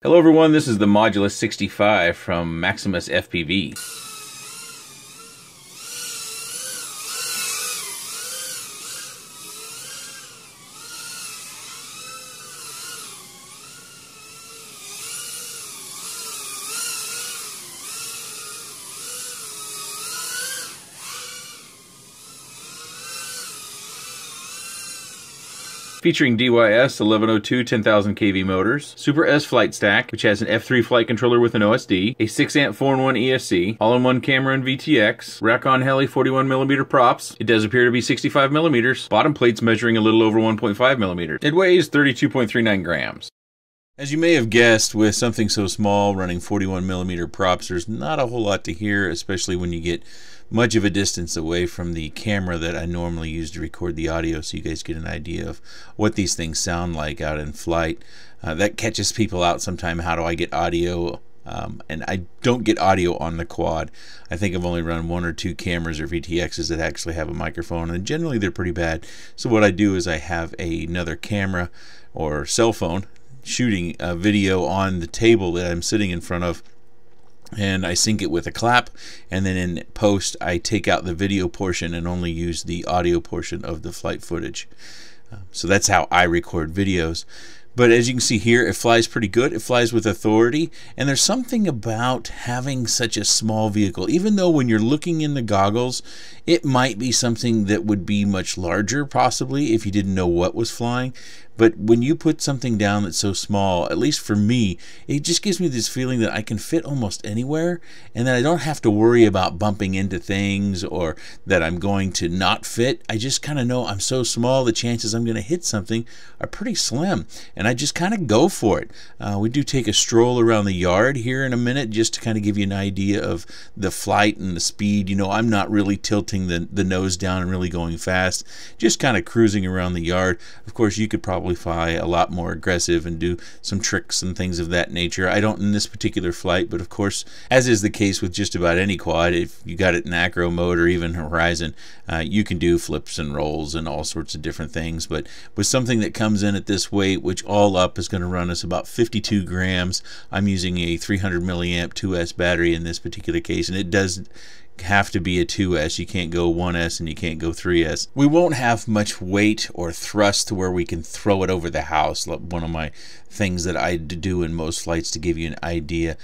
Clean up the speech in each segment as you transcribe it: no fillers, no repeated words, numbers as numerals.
Hello everyone, this is the Modulus 65 from Maximus FPV. Featuring DYS 1102 10,000 kV motors, Super S flight stack, which has an F3 flight controller with an OSD, a 6-amp 4-in-1 ESC, all-in-one camera and VTX, rack-on heli 41mm props. It does appear to be 65mm, bottom plates measuring a little over 1.5mm. It weighs 32.39 grams. As you may have guessed, with something so small running 41mm props, there's not a whole lot to hear, especially when you get much of a distance away from the camera that I normally use to record the audio, so you guys get an idea of what these things sound like out in flight. That catches people out sometime. How do I get audio? And I don't get audio on the quad. I think I've only run 1 or 2 cameras or VTXs that actually have a microphone, and generally they're pretty bad. So what I do is I have another camera or cell phone shooting a video on the table that I'm sitting in front of, and I sync it with a clap, and then in post I take out the video portion and only use the audio portion of the flight footage. So that's how I record videos. But as you can see here, it flies pretty good. It flies with authority, and there's something about having such a small vehicle. Even though when you're looking in the goggles, it might be something that would be much larger, possibly, if you didn't know what was flying. But when you put something down that's so small, at least for me, it just gives me this feeling that I can fit almost anywhere, and that I don't have to worry about bumping into things or that I'm going to not fit. I just kind of know I'm so small, the chances I'm going to hit something are pretty slim, and I just kind of go for it. We do take a stroll around the yard here in a minute just to kind of give you an idea of the flight and the speed. You know, I'm not really tilting the nose down and really going fast, just kind of cruising around the yard. Of course, you could probably fly a lot more aggressive and do some tricks and things of that nature. I don't in this particular flight, but of course, as is the case with just about any quad, if you got it in acro mode or even horizon, you can do flips and rolls and all sorts of different things. But with something that comes in at this weight, which all up is going to run us about 52 grams, I'm using a 300 milliamp 2S battery in this particular case, and it does have to be a 2S. You can't go 1S and you can't go 3S. We won't have much weight or thrust to where we can throw it over the house. One of my things that I do in most flights to give you an idea.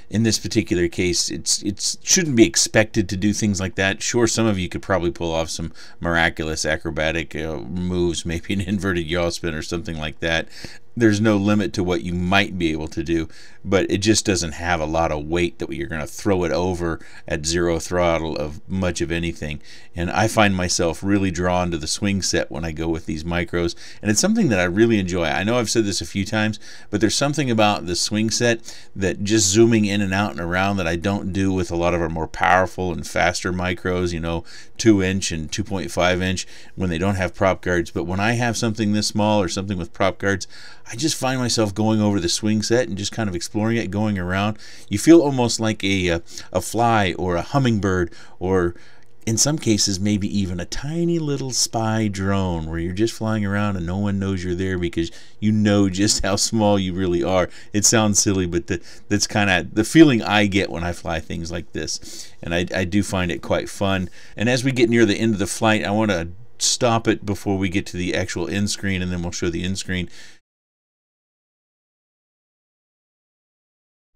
In this particular case, it shouldn't be expected to do things like that. Sure, some of you could probably pull off some miraculous acrobatic moves, maybe an inverted yaw spin or something like that. There's no limit to what you might be able to do, but it just doesn't have a lot of weight that you're going to throw it over at 0 throttle of much of anything. And I find myself really drawn to the swing set when I go with these micros, and it's something that I really enjoy. I know I've said this a few times, but there's something about the swing set that just zooming in and out and around that I don't do with a lot of our more powerful and faster micros, you know, 2-inch and 2.5-inch when they don't have prop guards. But when I have something this small or something with prop guards, I just find myself going over the swing set and just kind of exploring it, going around. You feel almost like a fly or a hummingbird, or in some cases maybe even a tiny little spy drone where you're just flying around and no one knows you're there because you know just how small you really are. It sounds silly, but that's kind of the feeling I get when I fly things like this, and I do find it quite fun. And as we get near the end of the flight, I want to stop it before we get to the actual end screen, and then we'll show the end screen.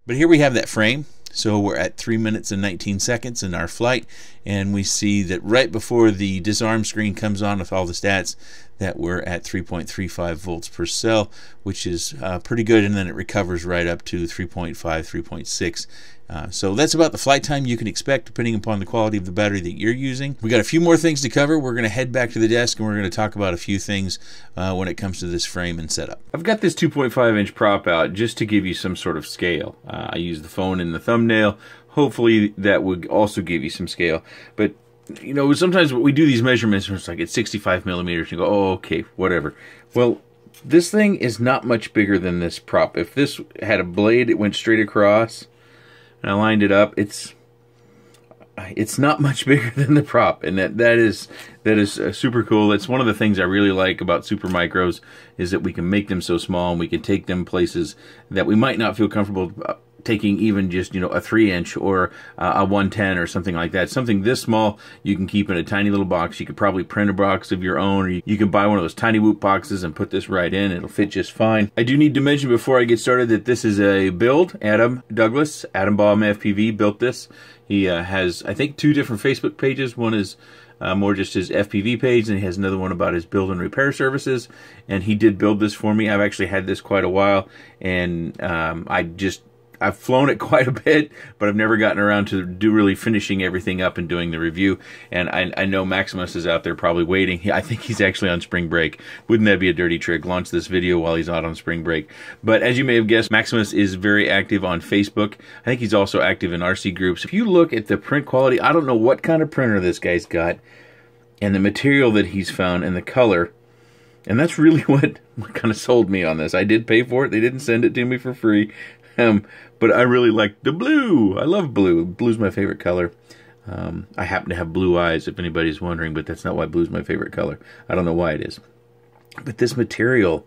But here we have that frame. So we're at 3 minutes and 19 seconds in our flight, and we see that right before the disarm screen comes on with all the stats that we're at 3.35 volts per cell, which is pretty good, and then it recovers right up to 3.5, 3.6. So that's about the flight time you can expect depending upon the quality of the battery that you're using. We got a few more things to cover. We're going to head back to the desk and we're going to talk about a few things when it comes to this frame and setup. I've got this 2.5-inch prop out just to give you some sort of scale. I use the phone in the thumbnail. Hopefully that would also give you some scale. But you know, sometimes we do these measurements and it's like it's 65mm. You go, oh, okay, whatever. Well, this thing is not much bigger than this prop. If this had a blade, it went straight across, and I lined it up, it's it's not much bigger than the prop, and that is super cool. It's one of the things I really like about Super Micros, is that we can make them so small and we can take them places that we might not feel comfortable taking, even just, you know, a 3-inch or a 110 or something like that. Something this small you can keep in a tiny little box. You could probably print a box of your own, or you can buy one of those tiny whoop boxes and put this right in. It'll fit just fine. I do need to mention before I get started that this is a build. Adam Douglas, Atom Bomb FPV, built this. He has, I think, 2 different Facebook pages. One is more just his FPV page, and he has another one about his build and repair services. And he did build this for me. I've actually had this quite a while, and I've flown it quite a bit, but I've never gotten around to really finishing everything up and doing the review. And I know Maximus is out there probably waiting. I think he's actually on spring break. Wouldn't that be a dirty trick? Launch this video while he's out on spring break. But as you may have guessed, Maximus is very active on Facebook. I think he's also active in RCGroups. If you look at the print quality, I don't know what kind of printer this guy's got, and the material that he's found and the color. And that's really what kind of sold me on this. I did pay for it. They didn't send it to me for free. But I really like the blue. I love blue. Blue's my favorite color. I happen to have blue eyes, if anybody's wondering, but that's not why blue's my favorite color. I don't know why it is. But this material,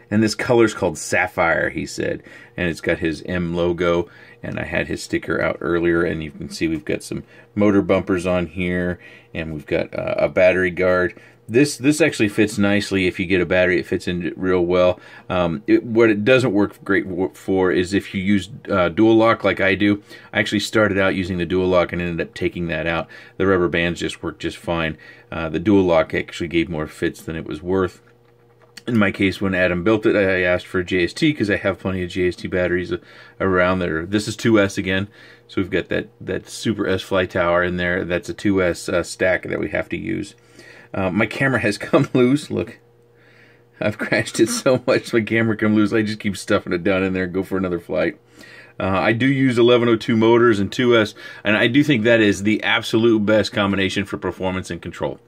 and this color's called Sapphire, he said. And it's got his M logo, and I had his sticker out earlier, and you can see we've got some motor bumpers on here, and we've got a battery guard. This actually fits nicely if you get a battery. It fits in real well. What it doesn't work great for is if you use dual lock like I do. I actually started out using the dual lock and ended up taking that out. The rubber bands just work just fine. The dual lock actually gave more fits than it was worth. In my case, when Adam built it, I asked for a JST because I have plenty of JST batteries around there. This is 2S again, so we've got that Super S fly tower in there. That's a 2S stack that we have to use. My camera has come loose. Look, I've crashed it so much my camera come loose. I just keep stuffing it down in there and go for another flight. I do use 1102 motors and 2S, and I do think that is the absolute best combination for performance and control.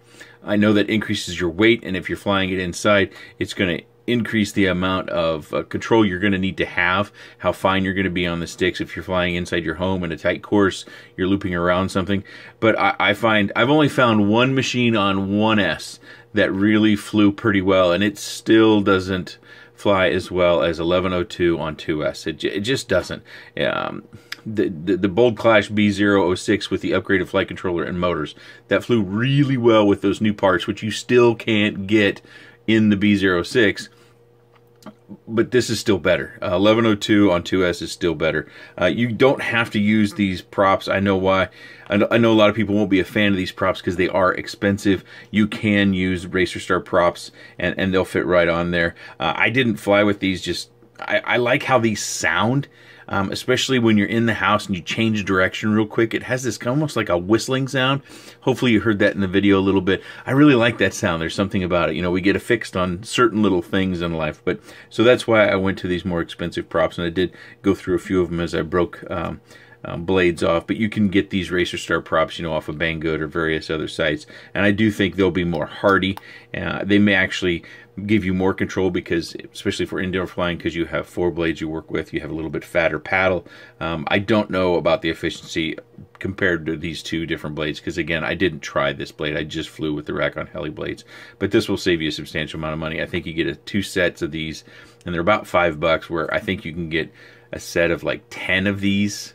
I know that increases your weight, and if you're flying it inside, it's going to increase the amount of control you're going to need to have, how fine you're going to be on the sticks. If you're flying inside your home in a tight course, you're looping around something. But I find I've only found one machine on 1S that really flew pretty well, and it still doesn't fly as well as 1102 on 2S. It just doesn't. The Bold Clash B006 with the upgraded flight controller and motors, that flew really well with those new parts, which you still can't get in the B06. But this is still better. 1102 on 2S is still better. You don't have to use these props. I know why. I know a lot of people won't be a fan of these props because they are expensive. You can use Racer Star props, and they'll fit right on there. I didn't fly with these. Just I like how these sound. Especially when you're in the house and you change direction real quick. It has this almost like a whistling sound. Hopefully you heard that in the video a little bit. I really like that sound. There's something about it. You know, we get affixed on certain little things in life. But so that's why I went to these more expensive props, and I did go through a few of them as I broke blades off. But you can get these Racer Star props, you know, off of Banggood or various other sites. And I do think they'll be more hardy. They may actually give you more control because, especially for indoor flying, because you have 4 blades you work with, you have a little bit fatter paddle. I don't know about the efficiency compared to these 2 different blades because, again, I didn't try this blade. I just flew with the rack-on heli blades. But this will save you a substantial amount of money. I think you get 2 sets of these, and they're about $5, where I think you can get a set of like 10 of these,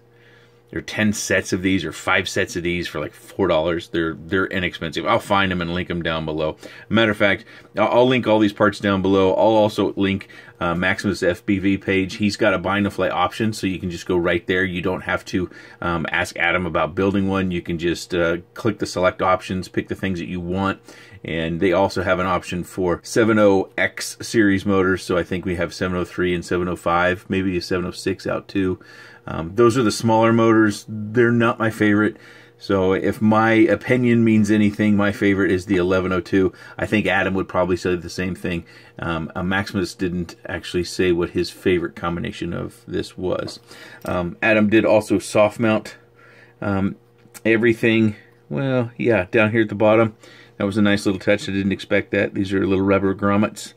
or 10 sets of these, or 5 sets of these for like $4. They're inexpensive. I'll find them and link them down below. Matter of fact, I'll link all these parts down below. I'll also link Maximus FPV page. He's got a buy no fly option, so you can just go right there. You don't have to ask Adam about building one. You can just click the select options, pick the things that you want. And they also have an option for 70X series motors. So I think we have 703 and 705, maybe a 706 out too. Those are the smaller motors. They're not my favorite. So if my opinion means anything, my favorite is the 1102. I think Adam would probably say the same thing. Maximus didn't actually say what his favorite combination of this was. Adam did also soft mount everything. Well, yeah, down here at the bottom. That was a nice little touch. I didn't expect that. These are little rubber grommets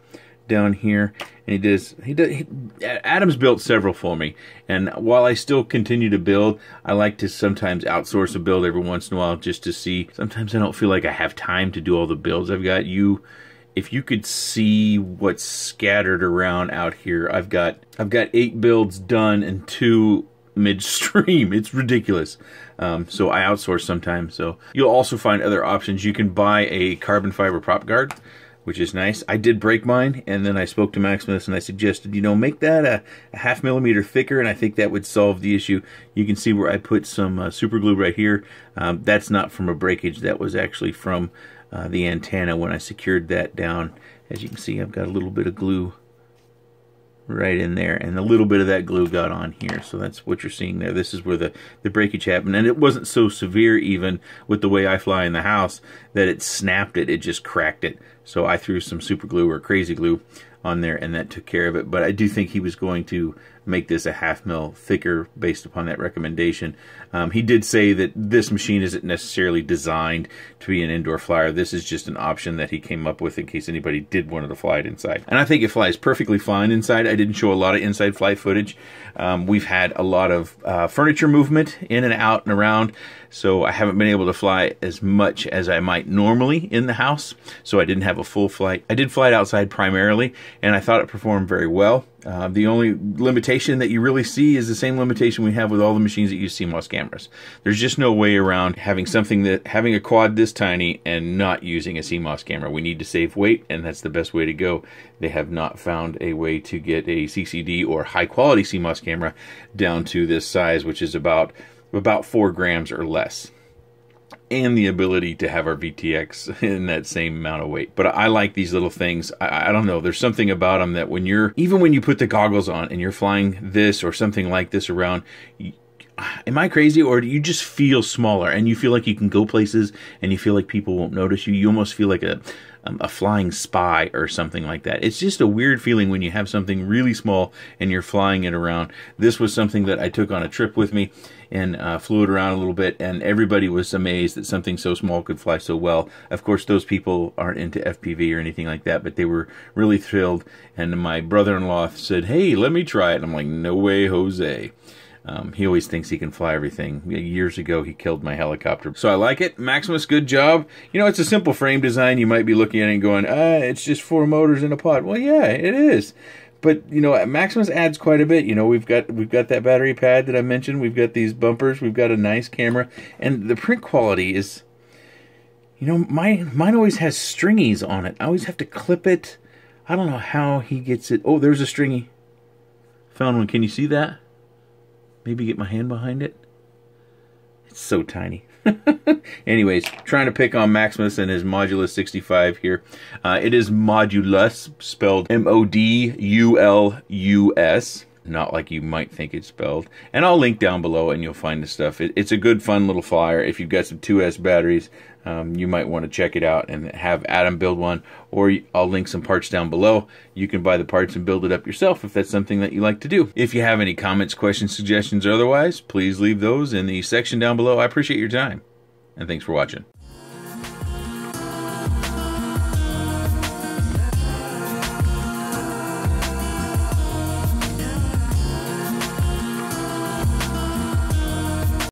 down here, and Adam's built several for me, and while I still continue to build, I like to sometimes outsource a build every once in a while just to see. Sometimes I don't feel like I have time to do all the builds I've got. If you could see what's scattered around out here, I've got 8 builds done and 2 midstream. It's ridiculous. So I outsource sometimes. So you'll also find other options. You can buy a carbon fiber prop guard, which is nice. I did break mine, and then I spoke to Maximus and I suggested, you know, make that a 0.5 millimeter thicker, and I think that would solve the issue. You can see where I put some super glue right here. That's not from a breakage. That was actually from the antenna when I secured that down. As you can see, I've got a little bit of glue right in there, and a little bit of that glue got on here. So that's what you're seeing there. This is where the breakage happened, and it wasn't so severe even with the way I fly in the house that it snapped it. It just cracked it. So I threw some super glue or crazy glue on there, and that took care of it. But I do think he was going to make this a 0.5 mil thicker based upon that recommendation. He did say that this machine isn't necessarily designed to be an indoor flyer. This is just an option that he came up with in case anybody did want to fly it inside. And I think it flies perfectly fine inside. I didn't show a lot of inside flight footage. We've had a lot of furniture movement in and out and around, so I haven't been able to fly as much as I might normally in the house, so I didn't have a full flight. I did fly it outside primarily, and I thought it performed very well. The only limitation that you really see is the same limitation we have with all the machines that use CMOS cameras. There's just no way around having a quad this tiny and not using a CMOS camera. We need to save weight, and that's the best way to go. They have not found a way to get a CCD or high quality CMOS camera down to this size, which is about 4 grams or less, and the ability to have our VTX in that same amount of weight. But I like these little things. I don't know, there's something about them that even when you put the goggles on and you're flying this or something like this around, am I crazy, or do you just feel smaller and you feel like you can go places and you feel like people won't notice you? You almost feel like a flying spy or something like that. It's just a weird feeling when you have something really small and you're flying it around. This was something that I took on a trip with me and flew it around a little bit, and everybody was amazed that something so small could fly so well. Of course, those people aren't into FPV or anything like that, but they were really thrilled, and my brother-in-law said, "Hey, let me try it." And I'm like, "No way, Jose." He always thinks he can fly everything. Years ago, he killed my helicopter. So I like it. Maximus, good job. You know, it's a simple frame design. You might be looking at it and going, it's just 4 motors in a pod. Well, yeah, it is. But, you know, Maximus adds quite a bit. You know, we've got that battery pad that I mentioned. We've got these bumpers. We've got a nice camera. And the print quality is, you know, mine always has stringies on it. I always have to clip it. I don't know how he gets it. Oh, there's a stringy. Found one. Can you see that? Maybe get my hand behind it. It's so tiny. Anyways, trying to pick on Maximus and his Modulus 65 here. It is Modulus, spelled M-O-D-U-L-U-S. Not like you might think it's spelled. And I'll link down below and you'll find the stuff. It's a good, fun little flyer. If you've got some 2S batteries, you might want to check it out and have Adam build one. Or I'll link some parts down below. You can buy the parts and build it up yourself if that's something that you like to do. If you have any comments, questions, suggestions, or otherwise, please leave those in the section down below. I appreciate your time. And thanks for watching.